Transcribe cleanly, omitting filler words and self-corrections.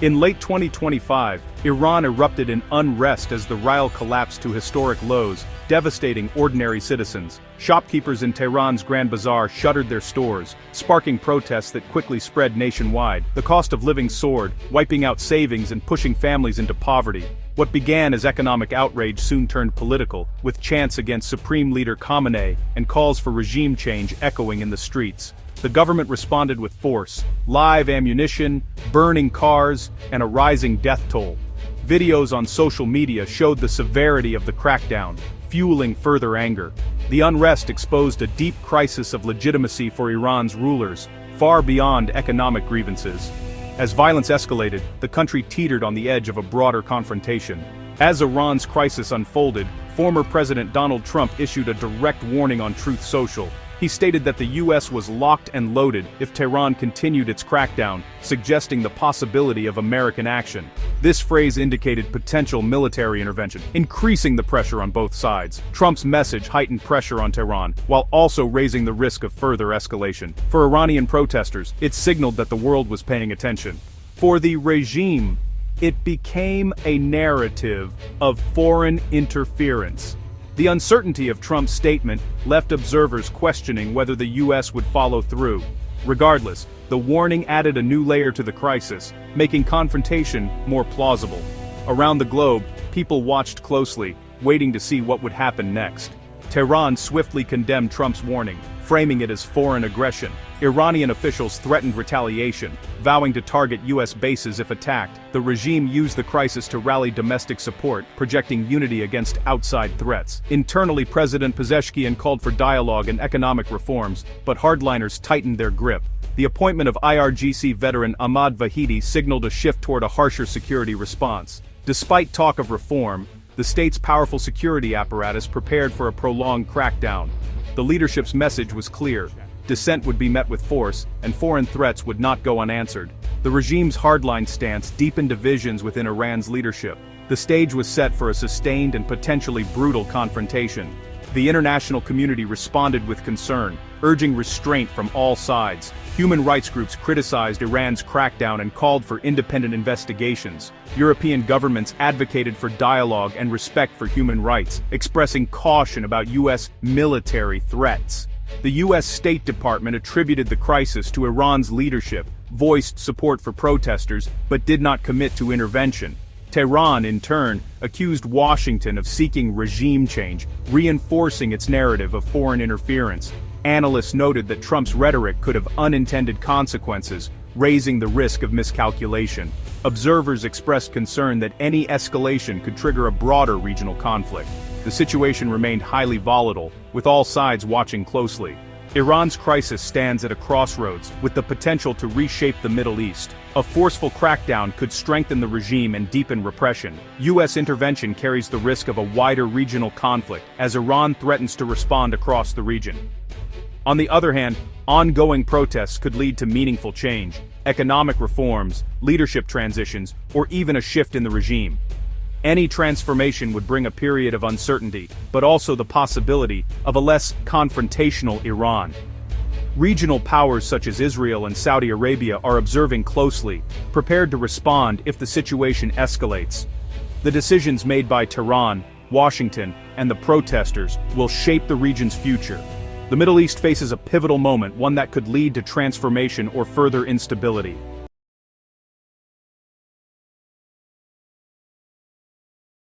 In late 2025, Iran erupted in unrest as the rial collapsed to historic lows, devastating ordinary citizens. Shopkeepers in Tehran's Grand Bazaar shuttered their stores, sparking protests that quickly spread nationwide. The cost of living soared, wiping out savings and pushing families into poverty. What began as economic outrage soon turned political, with chants against Supreme Leader Khamenei and calls for regime change echoing in the streets. The government responded with force, live ammunition, burning cars, and a rising death toll. Videos on social media showed the severity of the crackdown, fueling further anger. The unrest exposed a deep crisis of legitimacy for Iran's rulers, far beyond economic grievances. As violence escalated, the country teetered on the edge of a broader confrontation. As Iran's crisis unfolded, former President Donald Trump issued a direct warning on Truth Social. He stated that the U.S. was locked and loaded if Tehran continued its crackdown, suggesting the possibility of American action. This phrase indicated potential military intervention, increasing the pressure on both sides. Trump's message heightened pressure on Tehran, while also raising the risk of further escalation. For Iranian protesters, it signaled that the world was paying attention. For the regime, it became a narrative of foreign interference. The uncertainty of Trump's statement left observers questioning whether the U.S. would follow through. Regardless, the warning added a new layer to the crisis, making confrontation more plausible. Around the globe, people watched closely, waiting to see what would happen next. Tehran swiftly condemned Trump's warning, framing it as foreign aggression. Iranian officials threatened retaliation, vowing to target U.S. bases if attacked. The regime used the crisis to rally domestic support, projecting unity against outside threats. Internally, President Pezeshkian called for dialogue and economic reforms, but hardliners tightened their grip. The appointment of IRGC veteran Ahmad Vahidi signaled a shift toward a harsher security response. Despite talk of reform, the state's powerful security apparatus prepared for a prolonged crackdown. The leadership's message was clear. Dissent would be met with force, and foreign threats would not go unanswered. The regime's hardline stance deepened divisions within Iran's leadership. The stage was set for a sustained and potentially brutal confrontation. The international community responded with concern, urging restraint from all sides. Human rights groups criticized Iran's crackdown and called for independent investigations. European governments advocated for dialogue and respect for human rights, expressing caution about U.S. military threats. The U.S. State Department attributed the crisis to Iran's leadership, voiced support for protesters, but did not commit to intervention. Tehran, in turn, accused Washington of seeking regime change, reinforcing its narrative of foreign interference. Analysts noted that Trump's rhetoric could have unintended consequences, raising the risk of miscalculation. Observers expressed concern that any escalation could trigger a broader regional conflict. The situation remained highly volatile, with all sides watching closely. Iran's crisis stands at a crossroads, with the potential to reshape the Middle East. A forceful crackdown could strengthen the regime and deepen repression. U.S. intervention carries the risk of a wider regional conflict, as Iran threatens to respond across the region. On the other hand, ongoing protests could lead to meaningful change, economic reforms, leadership transitions, or even a shift in the regime. Any transformation would bring a period of uncertainty, but also the possibility of a less confrontational Iran. Regional powers such as Israel and Saudi Arabia are observing closely, prepared to respond if the situation escalates. The decisions made by Tehran, Washington, and the protesters will shape the region's future. The Middle East faces a pivotal moment, one that could lead to transformation or further instability.